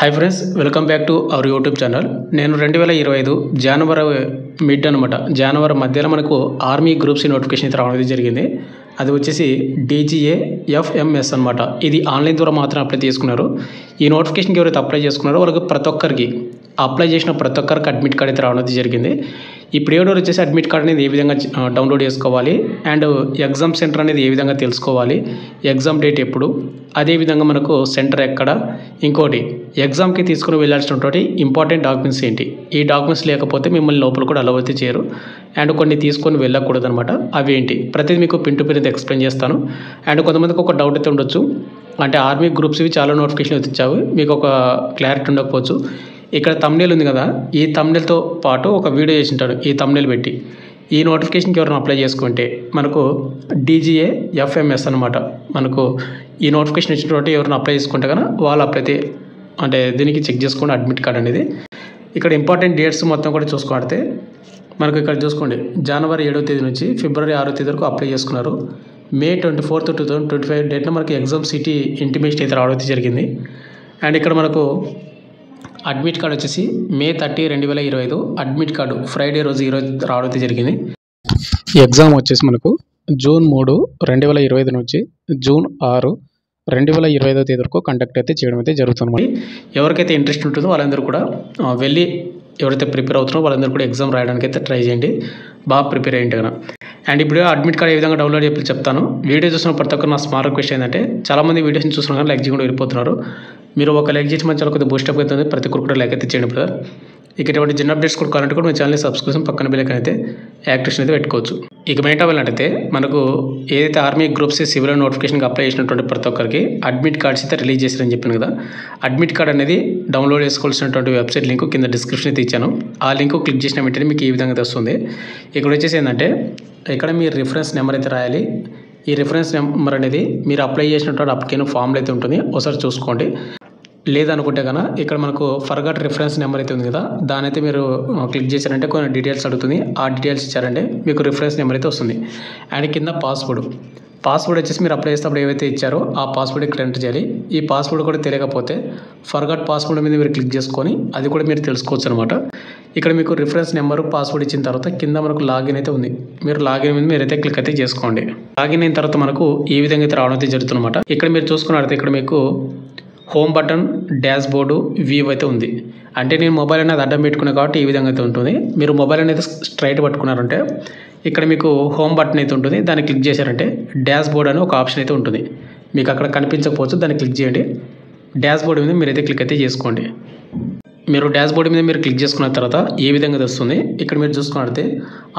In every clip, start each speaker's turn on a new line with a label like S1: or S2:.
S1: Hi friends, welcome back to our YouTube channel. నేను 2025 జనవరి mid అనమాట. జనవరి మధ్యలో మనకు ఆర్మీ గ్రూప్స్ నోటిఫికేషన్ అయితే రావడం జరిగింది. అది వచ్చేసి DGA FMS అనమాట. ఇది ఆన్లైన్ ద్వారా మాత్రం అప్లై చేసుకున్నారు. ఈ నోటిఫికేషన్కి ఎవరైతే అప్లై చేసుకున్నారో వాళ్ళకి ప్రతి ఒక్కరికి అప్లై చేసిన ప్రతి ఒక్కరికి అడ్మిట్ కార్డ్ అయితే రావడం జరిగింది. ఈ ప్రియోడర్ వచ్చేసి అడ్మిట్ కార్డ్ అనేది ఏ విధంగా డౌన్లోడ్ చేసుకోవాలి అండ్ ఎగ్జామ్ సెంటర్ అనేది ఏ విధంగా తెలుసుకోవాలి, ఎగ్జామ్ డేట్ ఎప్పుడు, అదేవిధంగా మనకు సెంటర్ ఎక్కడ, ఇంకోటి ఎగ్జామ్కి తీసుకుని వెళ్ళాల్సినటువంటి ఇంపార్టెంట్ డాక్యుమెంట్స్ ఏంటి, ఈ డాక్యుమెంట్స్ లేకపోతే మిమ్మల్ని లోపల కూడా అలౌ అయితే చేయరు అండ్ కొన్ని తీసుకొని వెళ్ళకూడదు అనమాట. అవి ఏంటి ప్రతిదీ మీకు పిన్ టు పిన్ అయితే ఎక్స్ప్లెయిన్ చేస్తాను. అండ్ కొంతమందికి ఒక డౌట్ అయితే ఉండొచ్చు, అంటే ఆర్మీ గ్రూప్స్ ఇవి చాలా నోటిఫికేషన్ అయితే ఇచ్చావు, మీకు ఒక క్లారిటీ ఉండకపోవచ్చు. ఇక్కడ తమ్నేల్ ఉంది కదా, ఈ తమ్నేల్తో పాటు ఒక వీడియో చేసి ఉంటాడు. ఈ తమ్నేల్ పెట్టి ఈ నోటిఫికేషన్కి ఎవరైనా అప్లై చేసుకుంటే మనకు DGA FMS అనమాట. మనకు ఈ నోటిఫికేషన్ ఇచ్చినటువంటి ఎవరైనా అప్లై చేసుకుంటే కనుక వాళ్ళు అప్లై అంటే దీనికి చెక్ చేసుకోండి అడ్మిట్ కార్డ్ అనేది. ఇక్కడ ఇంపార్టెంట్ డేట్స్ మొత్తం కూడా చూసుకుంటే మనకు ఇక్కడ చూసుకోండి, జనవరి 7వ తేదీ నుంచి ఫిబ్రవరి 6వ తేదీ వరకు అప్లై చేసుకున్నారు. May 24, 2025 డేట్న మనకి ఎగ్జామ్ సిటీ ఇంటిమేషన్ అయితే రావడం జరిగింది. అండ్ ఇక్కడ మనకు అడ్మిట్ కార్డ్ వచ్చేసి May 30, 2025 అడ్మిట్ కార్డు ఫ్రైడే రోజు ఈరోజు రావడం జరిగింది. ఎగ్జామ్ వచ్చేసి మనకు June 3, 2025 నుంచి June 6, 2025 తేదీ వరకు కండక్ట్ అయితే చేయడం అయితే జరుగుతుంది. ఎవరికైతే ఇంట్రెస్ట్ ఉంటుందో వాళ్ళందరూ కూడా వెళ్ళి ఎవరైతే ప్రిపేర్ అవుతున్నారో వాళ్ళందరూ కూడా ఎగ్జామ్ రాయడానికి అయితే ట్రై చేయండి, బాగా ప్రిపేర్ అయ్యింది కదా. అండ్ ఇప్పుడు అడ్మిట్ కార్డ్ ఏ విధంగా డౌన్లోడ్ చేయాలి చెప్తాను. వీడియో చూసిన ప్రతి ఒక్కరు నా స్మాల్ రిక్వెస్ట్ ఏంటంటే, చాలామంది వీడియోస్ని చూస్తున్నారు కానీ లైక్ చేయకుండా వెళ్ళిపోతున్నారు. మీరు ఒక లైక్ చేసి మంచి కొద్దిగా బూస్టప్ అవుతుంది, ప్రతి ఒక్కరు కూడా లైక్ అయితే చేయండి బ్రదర్. ఇక ఇటువంటి చిన్న అప్డేట్స్ కూడా కావాలంటే కూడా మీ ఛానల్ని సబ్స్క్రిప్షన్ పక్కన బెల్ ఐకాన్ అయితే యాక్టివేషన్ అయితే పెట్టుకోవచ్చు. ఇక మెయిన్ అవ్వాలంటే మనకు ఏదైతే ఆర్మీ గ్రూప్స్ సివిల్ నోటిఫికేషన్కి అప్లై చేసినటువంటి ప్రతి ఒక్కరికి అడ్మిట్ కార్డ్స్ అయితే రిలీజ్ చేశారని చెప్పాను కదా. అడ్మిట్ కార్డ్ అనేది డౌన్లోడ్ చేసుకోవాల్సినటువంటి వెబ్సైట్ లింక్ కింద డిస్క్రిప్షన్ అయితే ఇచ్చాను. ఆ లింక్ క్లిక్ చేసిన వెంటనే మీకు ఈ విధంగా వస్తుంది. ఇక్కడ వచ్చేసి ఏంటంటే ఇక్కడ మీ రిఫరెన్స్ నెంబర్ అయితే రాయాలి. ఈ రిఫరెన్స్ నెంబర్ అనేది మీరు అప్లై చేసినటువంటి అప్లికేషన్ ఫామ్లో అయితే ఉంటుంది, ఒకసారి చూసుకోండి. లేదనుకుంటే కనుక ఇక్కడ మనకు ఫర్గాట్ రిఫరెన్స్ నెంబర్ అయితే ఉంది కదా, దాని అయితే మీరు క్లిక్ చేశారంటే కొన్ని డీటెయిల్స్ అడుగుతుంది. ఆ డీటెయిల్స్ ఇచ్చారంటే మీకు రిఫరెన్స్ నెంబర్ అయితే వస్తుంది. అండ్ కింద పాస్వర్డ్ వచ్చేసి మీరు అప్లై చేసేటప్పుడు ఏవైతే ఇచ్చారో ఆ పాస్వర్డ్ ఇక్కడ ఎంటర్ చేయాలి. ఈ పాస్వర్డ్ కూడా తెలియకపోతే ఫర్గాట్ పాస్వర్డ్ మీద మీరు క్లిక్ చేసుకొని అది కూడా మీరు తెలుసుకోవచ్చు అనమాట. ఇక్కడ మీకు రిఫరెన్స్ నెంబరు పాస్వర్డ్ ఇచ్చిన తర్వాత కింద మనకు లాగిన్ అయితే ఉంది, మీరు లాగిన్ మీద మీరైతే క్లిక్ అయితే చేసుకోండి. లాగిన్ అయిన తర్వాత మనకు ఈ విధంగా అయితే రావడం అయితే జరుగుతుందన్నమాట. ఇక్కడ మీరు చూసుకున్నట్లయితే ఇక్కడ మీకు home button, dash board, view అయితే ఉంది. అంటే నేను మొబైల్ అనేది అడ్డం పెట్టుకున్నాను కాబట్టి ఈ విధంగా అయితే ఉంటుంది. మీరు మొబైల్ అనేది స్ట్రైట్ పట్టుకున్నారంటే ఇక్కడ మీకు హోమ్ బటన్ అయితే ఉంటుంది, దాన్ని క్లిక్ చేశారంటే డాష్ బోర్డ్ అని ఒక ఆప్షన్ అయితే ఉంటుంది. మీకు అక్కడ కనిపించకపోవచ్చు, దాన్ని క్లిక్ చేయండి. డాష్ బోర్డు మీద మీరైతే క్లిక్ అయితే చేసుకోండి. మీరు డాష్ బోర్డు మీద మీరు క్లిక్ చేసుకున్న తర్వాత ఈ విధంగా వస్తుంది. ఇక్కడ మీరు చూసుకున్నట్లయితే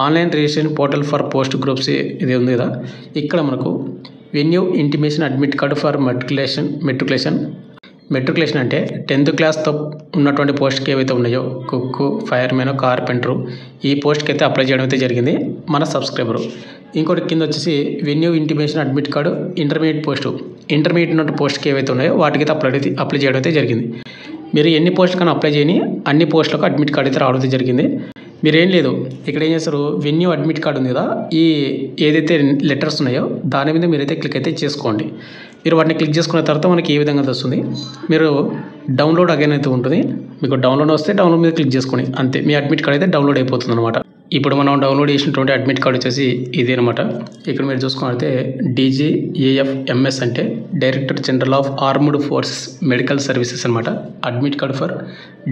S1: online registration portal for post groups ఇది ఉంది కదా. ఇక్కడ మనకు venue intimation admit card for matriculation అంటే 10th క్లాస్తో ఉన్నటువంటి పోస్ట్కి ఏవైతే ఉన్నాయో కుక్కు, ఫైర్మెన్, కార్పెంటరు, ఈ పోస్ట్కి అయితే అప్లై చేయడం అయితే జరిగింది మన సబ్స్క్రైబరు. ఇంకోటి కింద వచ్చేసి venue intimation admit card intermediate ఉన్న పోస్ట్కి ఏవైతే ఉన్నాయో వాటికి అయితే అప్లై చేయడం అయితే జరిగింది. మీరు ఎన్ని పోస్టులకైనా అప్లై చేయని అన్ని పోస్టులకు అడ్మిట్ కార్డు అయితే రావడం జరిగింది. మీరేం లేదు, ఇక్కడ ఏం చేస్తారు, వెన్యూ అడ్మిట్ కార్డు ఉంది కదా, ఈ ఏదైతే లెటర్స్ ఉన్నాయో దాని మీద మీరైతే క్లిక్ అయితే చేసుకోండి. మీరు వాటిని క్లిక్ చేసుకున్న తర్వాత మనకి ఏ విధంగా వస్తుంది, మీరు డౌన్లోడ్ అగైన్ అయితే ఉంటుంది. మీకు డౌన్లోడ్ వస్తే డౌన్లోడ్ మీద క్లిక్ చేసుకోండి, అంతే మీ అడ్మిట్ కార్డ్ అయితే డౌన్లోడ్ అయిపోతుంది అనమాట. ఇప్పుడు మనం డౌన్లోడ్ చేసినటువంటి అడ్మిట్ కార్డ్ వచ్చేసి ఇదే అనమాట. ఇక్కడ మీరు చూసుకున్నట్లయితే DGA FMS అంటే director general of armed forces medical services అనమాట. Admit card for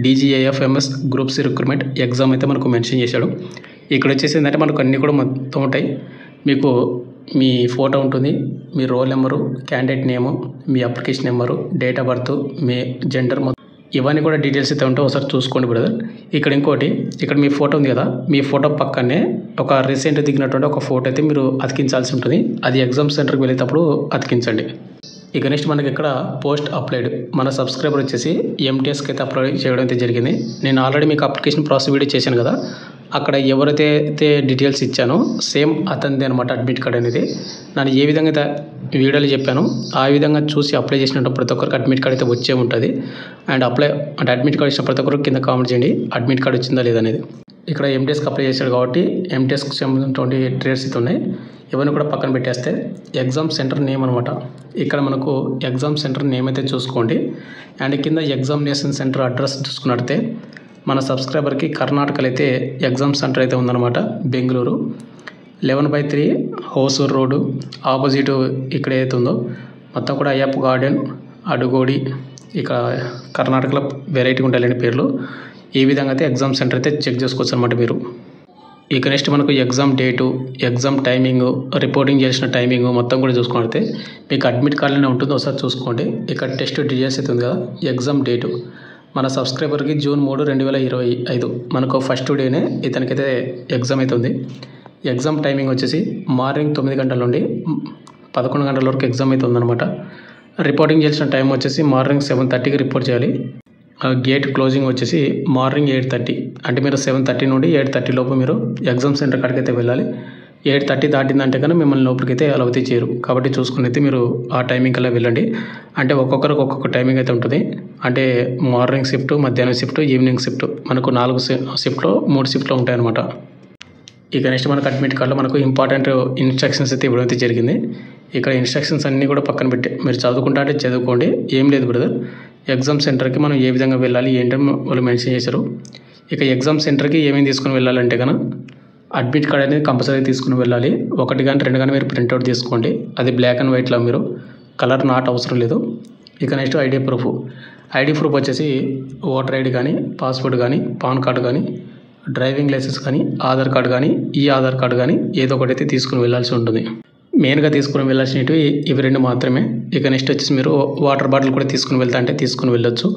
S1: DGA FMS group C recruitment exam అయితే మనకు మెన్షన్ చేశాడు. ఇక్కడ వచ్చేసి ఏంటంటే మనకు అన్నీ కూడా మొత్తం ఉంటాయి. మీకు మీ ఫోటో ఉంటుంది, మీ రోల్ నెంబరు, క్యాండిడేట్ నేము, మీ application number, date of birth, మీ జెండర్, ఇవన్నీ కూడా డీటెయిల్స్ అయితే ఉంటాయి, ఒకసారి చూసుకోండి బ్రదర్. ఇక్కడ ఇంకోటి, ఇక్కడ మీ ఫోటో ఉంది కదా, మీ ఫోటో పక్కనే ఒక రీసెంట్ దిగినటువంటి ఒక ఫోటో అయితే మీరు అతికించాల్సి ఉంటుంది. అది ఎగ్జామ్ సెంటర్కి వెళ్ళేటప్పుడు అతికించండి. ఇక నెక్స్ట్ మనకి ఇక్కడ పోస్ట్ అప్లైడ్ మన సబ్స్క్రైబర్ వచ్చేసి MTSకి అయితే అప్లై చేయడం అయితే జరిగింది. నేను ఆల్రెడీ మీకు అప్లికేషన్ ప్రాసెస్ వీడియో చేశాను కదా, అక్కడ ఎవరైతే డీటెయిల్స్ ఇచ్చానో సేమ్ అతనిది అనమాట అడ్మిట్ కార్డ్ అనేది. నేను ఏ విధంగా అయితే వీడియోలో చెప్పానో ఆ విధంగా చూసి అప్లై చేసినట్టు ప్రతి ఒక్కరికి అడ్మిట్ కార్డ్ అయితే వచ్చే ఉంటుంది. అండ్ అడ్మిట్ కార్డ్ ఇచ్చిన ప్రతి ఒక్కరికి కింద కామెంట్ చేయండి అడ్మిట్ కార్డ్ వచ్చిందా లేదనేది. ఇక్కడ ఎంటెస్కి అప్లై చేశాడు కాబట్టి ఎంటెస్కి సంబంధించినటువంటి ట్రేడ్స్ అయితే ఉన్నాయి. ఇవన్నీ కూడా పక్కన పెట్టేస్తే ఎగ్జామ్ సెంటర్ నేమ్ అనమాట. ఇక్కడ మనకు ఎగ్జామ్ సెంటర్ నేమ్ అయితే చూసుకోండి. అండ్ కింద ఎగ్జామినేషన్ సెంటర్ అడ్రస్ చూసుకున్నట్లయితే మన సబ్స్క్రైబర్కి కర్ణాటకలో అయితే ఎగ్జామ్ సెంటర్ అయితే ఉందన్నమాట. బెంగళూరు 11/3 హోసూర్ రోడ్డు ఆపోజిట్ ఇక్కడ ఏదైతే ఉందో మొత్తం కూడా అయ్యప్ప గార్డెన్ అడుగోడి ఇక్కడ కర్ణాటకలో వెరైటీగా ఉంటాయండి పేర్లు. ఈ విధంగా అయితే ఎగ్జామ్ సెంటర్ అయితే చెక్ చేసుకోవచ్చు అనమాట మీరు. ఇక నెక్స్ట్ మనకు exam date, exam timing, reporting చేసిన టైమింగు మొత్తం కూడా చూసుకుంటే మీకు అడ్మిట్ కార్డులోనే ఉంటుంది. ఒకసారి చూసుకోండి. ఇక్కడ టెస్ట్ డీటెయిల్స్ అయితే ఉంది కదా. ఎగ్జామ్ డేటు మన సబ్స్క్రైబర్కి June 3, 2025 మనకు ఫస్ట్ డేనే ఇతనికైతే ఎగ్జామ్ అయితే ఉంది. ఎగ్జామ్ టైమింగ్ వచ్చేసి మార్నింగ్ 9 గంటల నుండి 11 గంటల వరకు ఎగ్జామ్ అయితే ఉందన్నమాట. రిపోర్టింగ్ చేసిన టైం వచ్చేసి మార్నింగ్ 7:30కి రిపోర్ట్ చేయాలి. గేట్ క్లోజింగ్ వచ్చేసి మార్నింగ్ 8:30. అంటే మీరు 7:30 నుండి 8:30 లోపు మీరు ఎగ్జామ్ సెంటర్ కాడికి అయితే వెళ్ళాలి. 8:30 దాటిందంటే కన్నా మిమ్మల్ని లోపలికి అయితే అలవతి చేయరు. కాబట్టి చూసుకుని అయితే మీరు ఆ టైమింగ్ కల్లా వెళ్ళండి. అంటే ఒక్కొక్కరికి ఒక్కొక్క టైమింగ్ అయితే ఉంటుంది. అంటే మార్నింగ్ షిఫ్ట్, మధ్యాహ్నం షిఫ్ట్, ఈవినింగ్ షిఫ్ట్ మనకు 4 షిఫ్ట్లో 3 షిఫ్ట్లో ఉంటాయన్నమాట. ఇక నెక్స్ట్ మనకు అడ్మిట్ కార్డులో మనకు ఇంపార్టెంట్ ఇన్స్ట్రక్షన్స్ అయితే ఇవ్వడం అయితే జరిగింది. ఇక్కడ ఇన్స్ట్రక్షన్స్ అన్నీ కూడా పక్కన పెట్టి మీరు చదువుకుంటా అంటే చదువుకోండి. ఏం లేదు బ్రదర్, ఎగ్జామ్ సెంటర్కి మనం ఏ విధంగా వెళ్ళాలి ఏంటని వాళ్ళు మెన్షన్ చేశారు. ఇక ఎగ్జామ్ సెంటర్కి ఏమేమి తీసుకుని వెళ్ళాలంటే కనుక అడ్మిట్ కార్డ్ అనేది కంపల్సరీ తీసుకుని వెళ్ళాలి. 1 కానీ 2 కానీ మీరు ప్రింట్అవుట్ తీసుకోండి. అది బ్లాక్ అండ్ వైట్లో మీరు కలర్ నాట్ అవసరం లేదు. ఇక నెక్స్ట్ ఐడి ప్రూఫ్ వచ్చేసి ఓటర్ ఐడి కానీ, పాస్పోర్ట్ కానీ, పాన్ కార్డు కానీ, డ్రైవింగ్ లైసెన్స్ కానీ, ఆధార్ కార్డు కానీ, ఈ ఆధార్ కార్డు కానీ ఏదో ఒకటి అయితే తీసుకుని వెళ్ళాల్సి ఉంటుంది. మెయిన్గా తీసుకుని వెళ్ళాల్సినవి ఇవి 2 మాత్రమే. ఇక నెక్స్ట్ వచ్చేసి మీరు వాటర్ బాటిల్ కూడా తీసుకుని వెళ్తా అంటే తీసుకుని వెళ్ళొచ్చు.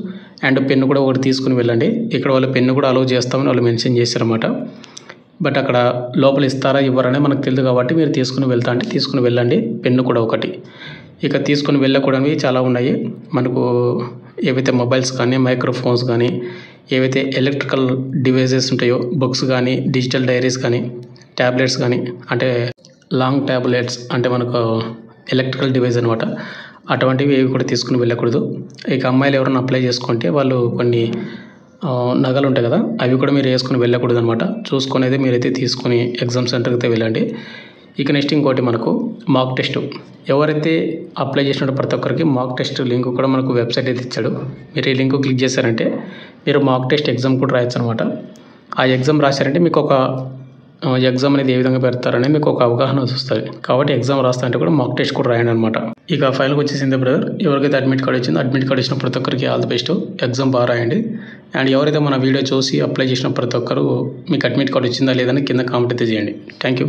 S1: అండ్ పెన్ను కూడా ఒకటి తీసుకుని వెళ్ళండి. ఇక్కడ వాళ్ళు పెన్ను కూడా అలౌ చేస్తామని వాళ్ళు మెన్షన్ చేశారన్నమాట. బట్ అక్కడ లోపల ఇస్తారా ఇవ్వరనే మనకు తెలియదు కాబట్టి మీరు తీసుకుని వెళ్తా అంటే తీసుకుని వెళ్ళండి. పెన్ను కూడా ఒకటి. ఇక తీసుకుని వెళ్ళకూడనివి చాలా ఉన్నాయి. మనకు ఏవైతే మొబైల్స్ కానీ, మైక్రోఫోన్స్ కానీ, ఏవైతే ఎలక్ట్రికల్ డివైజెస్ ఉంటాయో బుక్స్ కానీ, డిజిటల్ డైరీస్ కానీ, ట్యాబ్లెట్స్ కానీ, అంటే లాంగ్ ట్యాబ్లెట్స్ అంటే మనకు ఎలక్ట్రికల్ డివైస్ అనమాట. అటువంటివి ఏవి కూడా తీసుకుని వెళ్ళకూడదు. ఇక అమ్మాయిలు ఎవరైనా అప్లై చేసుకుంటే వాళ్ళు కొన్ని నగలు ఉంటాయి కదా, అవి కూడా మీరు వేసుకొని వెళ్ళకూడదు అనమాట. చూసుకునేది మీరైతే తీసుకొని ఎగ్జామ్ సెంటర్కి అయితే వెళ్ళండి. ఇక నెక్స్ట్ ఇంకోటి మనకు మాక్ టెస్ట్. ఎవరైతే అప్లై చేసినట్టు ప్రతి ఒక్కరికి మాక్ టెస్ట్ లింక్ కూడా మనకు వెబ్సైట్ అయితే ఇచ్చాడు. మీరు ఈ లింక్ క్లిక్ చేశారంటే మీరు మాక్ టెస్ట్ ఎగ్జామ్ కూడా రాయొచ్చు అనమాట. ఆ ఎగ్జామ్ రాశారంటే మీకు ఒక ఎగ్జామ్ అనేది ఏ విధంగా పెడతారని మీకు ఒక అవగాహన వస్తుంది. కాబట్టి ఎగ్జామ్ రాస్తా అంటే కూడా మాక్ టెస్ట్ కూడా రాయండి అనమాట. ఇక ఫైనల్కి వచ్చేసింది బ్రదర్, ఎవరికైతే అడ్మిట్ కార్డ్ వచ్చిందో అడ్మిట్ కార్డ్ ఇచ్చిన ప్రతి ఒక్కరికి ఆల్ ది బెస్ట్. ఎగ్జామ్ బాగా రాయండి. అండ్ ఎవరైతే మన వీడియో చూసి అప్లై చేసిన ప్రతి ఒక్కరు మీకు అడ్మిట్ కార్డ్ వచ్చిందా లేదని కింద కామెంట్ అయితే చేయండి. Thank you.